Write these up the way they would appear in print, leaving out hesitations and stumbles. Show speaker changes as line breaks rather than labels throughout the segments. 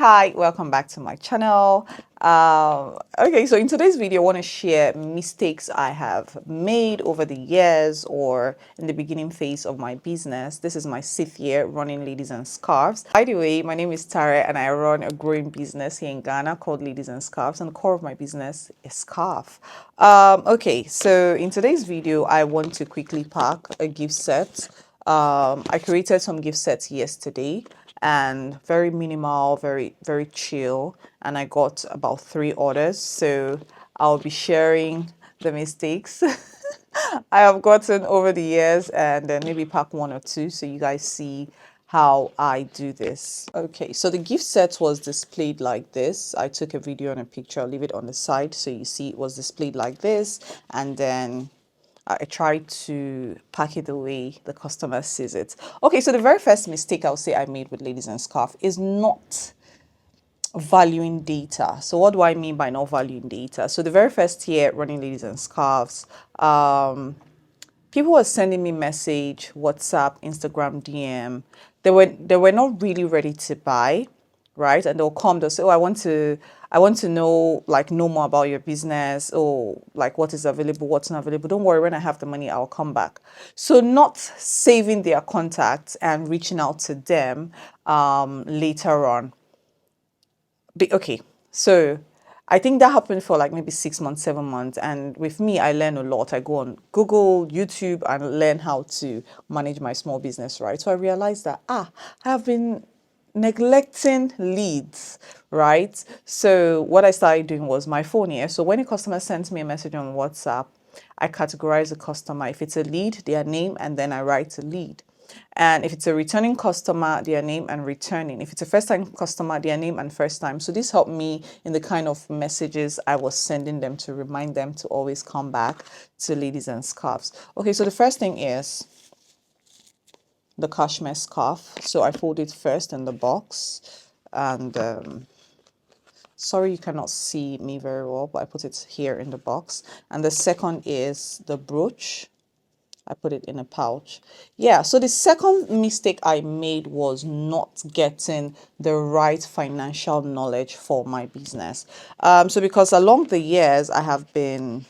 Hi, welcome back to my channel. Okay, so in today's video, I want to share mistakes I have made over the years or in the beginning phase of my business. This is my 6th year running Ladies and Scarves. By the way, my name is Tare and I run a growing business here in Ghana called Ladies and Scarves, and the core of my business is scarf. Okay, so in today's video, I want to quickly pack a gift set. I created some gift sets yesterday and very minimal, very chill, and I got about 3 orders, so I'll be sharing the mistakes I have gotten over the years and then maybe pack 1 or 2 so you guys see how I do this. Okay, so the gift set was displayed like this. I took a video and a picture. I'll leave it on the side so you see it was displayed like this, and then I try to pack it the way the customer sees it. Okay, so the very first mistake I'll say I made with Ladies and Scarf is not valuing data. So what do I mean by not valuing data? So the very first year running Ladies and Scarves, people were sending me message, WhatsApp, Instagram DM. They were not really ready to buy, right? And they'll come, they'll say, oh, I want to know more about your business, or like what is available, what's not available. Don't worry, when I have the money, I'll come back. So not saving their contacts and reaching out to them later on. Okay, so I think that happened for like maybe 6 months, 7 months. And with me, I learn a lot. I go on Google, YouTube, and learn how to manage my small business, right? So I realized that, I have been neglecting leads, right? So what I started doing was my phone here. So when a customer sends me a message on WhatsApp, I categorize the customer. If it's a lead, their name, and then I write a lead. And if it's a returning customer, their name and returning. If it's a first time customer, their name and first time. So this helped me in the kind of messages I was sending them to remind them to always come back to Ladies and Scarves. Okay, so the first thing is the cashmere scarf. So I fold it first in the box, and sorry you cannot see me very well, but I put it here in the box. And the second is the brooch. I put it in a pouch. Yeah, so the second mistake I made was not getting the right financial knowledge for my business. So because along the years I have been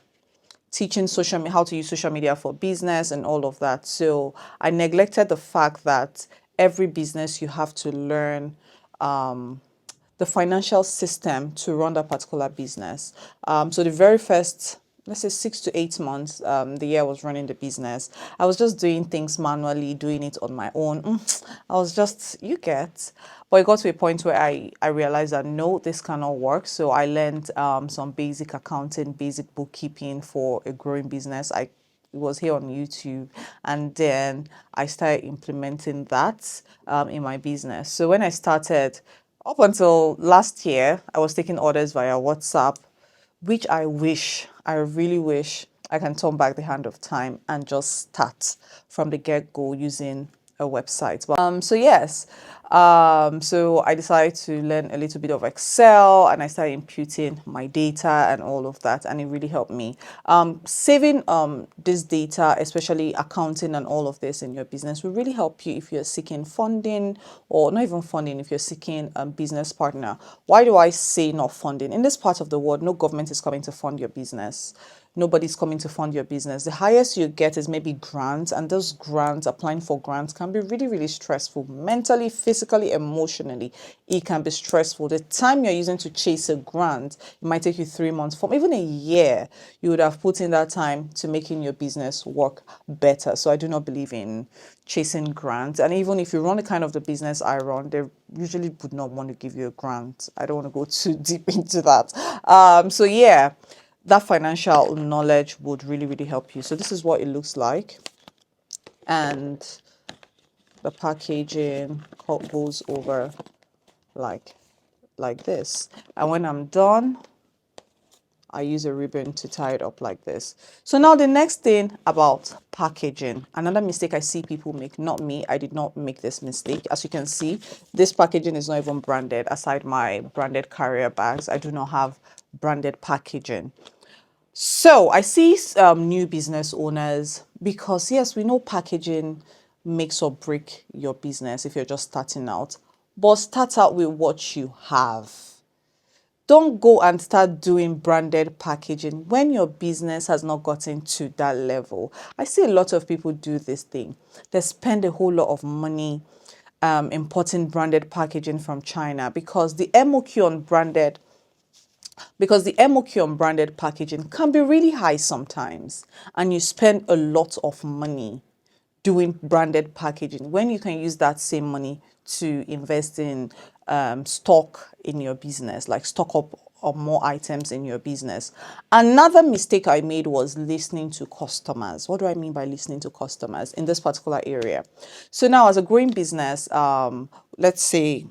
teaching how to use social media for business and all of that. So I neglected the fact that every business you have to learn the financial system to run that particular business. So the very first, let's say 6 to 8 months, the year I was running the business, I was just doing things manually, doing it on my own. I was just, you get. But it got to a point where I realized that no, this cannot work. So I learned some basic accounting, basic bookkeeping for a growing business. It was here on YouTube, and then I started implementing that in my business. So when I started, up until last year, I was taking orders via WhatsApp, which I really wish I can turn back the hand of time and just start from the get-go using a website. But so yes, so I decided to learn a little bit of Excel, and I started imputing my data and all of that, and it really helped me. Saving this data, especially accounting and all of this in your business, will really help you if you're seeking funding, or not even funding, if you're seeking a business partner. Why do I say not funding? In this part of the world, no government is coming to fund your business. Nobody's coming to fund your business. The highest you get is maybe grants, and those grants, applying for grants, can be really, really stressful, mentally, physically, emotionally. It can be stressful. The time you're using to chase a grant, it might take you 3 months, from even a year. You would have put in that time to making your business work better. So I do not believe in chasing grants. And even if you run the kind of the business I run, they usually would not want to give you a grant. I don't want to go too deep into that. So yeah, that financial knowledge would really, really help you. So this is what it looks like. And the packaging goes over like this. And when I'm done, I use a ribbon to tie it up like this. So now the next thing about packaging, another mistake I see people make, not me, I did not make this mistake. As you can see, this packaging is not even branded. Aside my branded carrier bags, I do not have branded packaging. So I see new business owners, because yes, we know packaging makes or break your business if you're just starting out. but start out with what you have. Don't go and start doing branded packaging when your business has not gotten to that level. I see a lot of people do this thing. They spend a whole lot of money importing branded packaging from China because the MOQ on branded packaging can be really high sometimes, and you spend a lot of money doing branded packaging when you can use that same money to invest in stock in your business, like stock up or more items in your business. Another mistake I made was listening to customers. What do I mean by listening to customers in this particular area? So now, as a growing business, let's say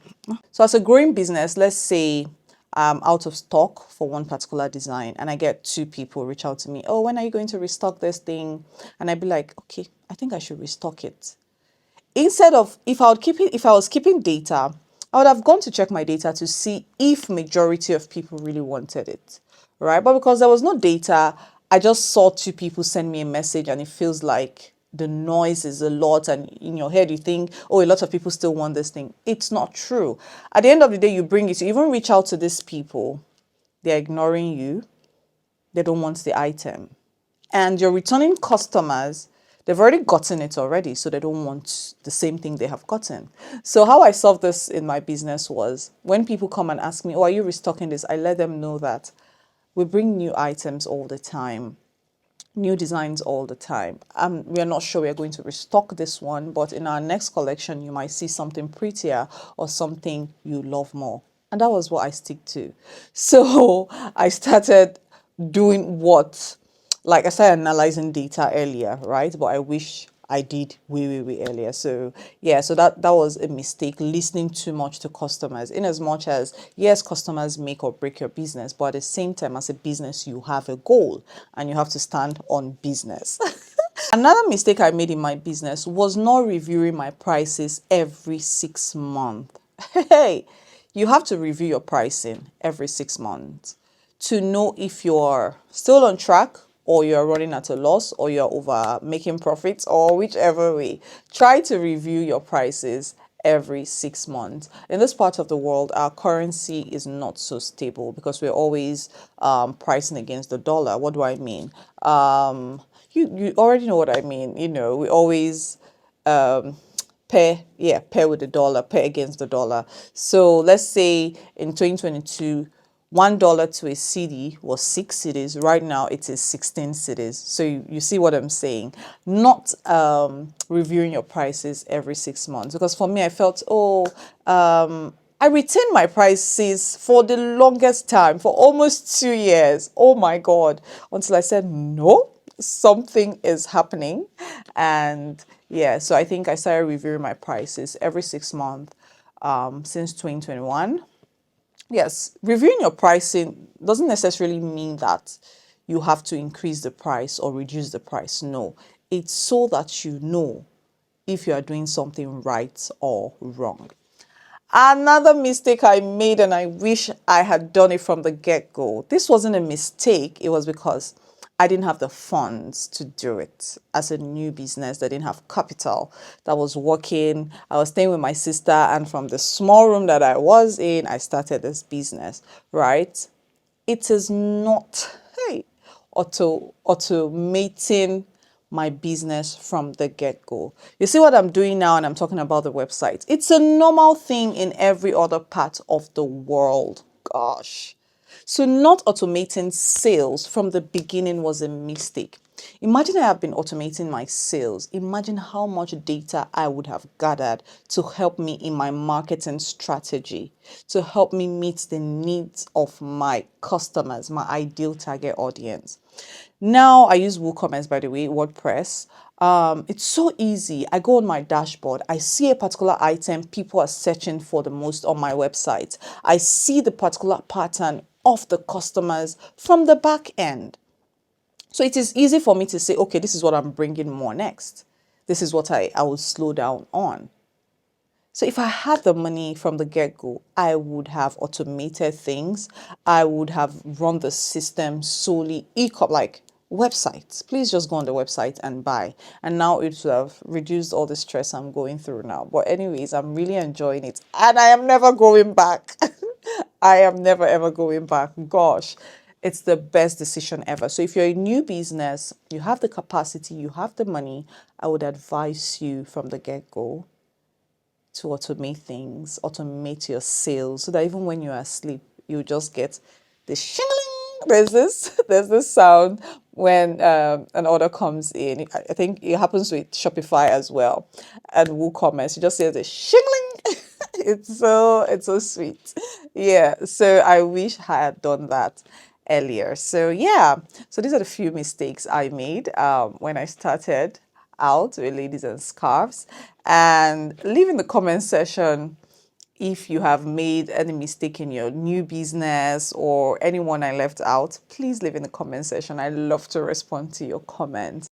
as a growing business, let's say I'm out of stock for one particular design, and I get two people reach out to me. Oh, when are you going to restock this thing? And I'd be like, okay, I think I should restock it. Instead of, if I was keeping data, I would have gone to check my data to see if majority of people really wanted it, right? But because there was no data, I just saw two people send me a message, and it feels like the noise is a lot, and in your head you think, oh, a lot of people still want this thing. It's not true. At the end of the day, you bring it, you even reach out to these people, they're ignoring you, they don't want the item. And your returning customers, they've already gotten it already, so they don't want the same thing they have gotten. So how I solved this in my business was, when people come and ask me, oh, are you restocking this? I let them know that we bring new items all the time, new designs all the time. We are not sure we are going to restock this one, but in our next collection, you might see something prettier or something you love more. And that was what I stick to. So I started doing what, like I started analyzing data earlier, right? But I wish I did way earlier. So yeah, so that was a mistake, listening too much to customers. In as much as, yes, customers make or break your business, but at the same time, as a business, you have a goal and you have to stand on business. Another mistake I made in my business was not reviewing my prices every 6 months. Hey, you have to review your pricing every 6 months to know if you're still on track, or you're running at a loss, or you're over making profits, or whichever way. Try to review your prices every 6 months. In this part of the world, our currency is not so stable because we're always pricing against the dollar. What do I mean? You already know what I mean. We always pair with the dollar, pair against the dollar. So let's say in 2022, $1 to a cedi was 6 cedis. Right now it is 16 cedis. So you see what I'm saying? Not reviewing your prices every 6 months. Because for me, I felt, I retained my prices for the longest time, for almost 2 years. Oh my God. Until I said, no, something is happening. And yeah, so I think I started reviewing my prices every 6 months since 2021. Yes, reviewing your pricing doesn't necessarily mean that you have to increase the price or reduce the price. No, it's so that you know if you are doing something right or wrong. Another mistake I made, and I wish I had done it from the get-go. This wasn't a mistake, it was because I didn't have the funds to do it. As a new business that didn't have capital, that was working. I was staying with my sister, and from the small room that I was in, I started this business, right? It is not, hey, automating my business from the get-go. You see what I'm doing now, and I'm talking about the website. It's a normal thing in every other part of the world. Gosh. So not automating sales from the beginning was a mistake. Imagine I have been automating my sales. Imagine how much data I would have gathered to help me in my marketing strategy, to help me meet the needs of my customers, my ideal target audience. Now I use WooCommerce, by the way, WordPress. It's so easy. I go on my dashboard. I see a particular item people are searching for the most on my website. I see the particular pattern of the customers from the back end. So it is easy for me to say, okay, this is what I'm bringing more next. This is what I will slow down on. So if I had the money from the get-go, I would have automated things. I would have run the system solely like website. Please just go on the website and buy. And now it would have reduced all the stress I'm going through now. But anyways, I'm really enjoying it, and I am never going back. I am never ever going back. Gosh, it's the best decision ever. So if you're a new business, you have the capacity, you have the money, I would advise you from the get-go to automate things, automate your sales, so that even when you're asleep, you just get the shingling. There's this sound when an order comes in. I think it happens with Shopify as well, and WooCommerce. You just hear the shingling. It's so sweet. Yeah. So I wish I had done that earlier. So yeah. So these are the few mistakes I made when I started out with ladies and scarves. And leave in the comment section if you have made any mistake in your new business or anyone I left out. Please leave in the comment section. I love to respond to your comments.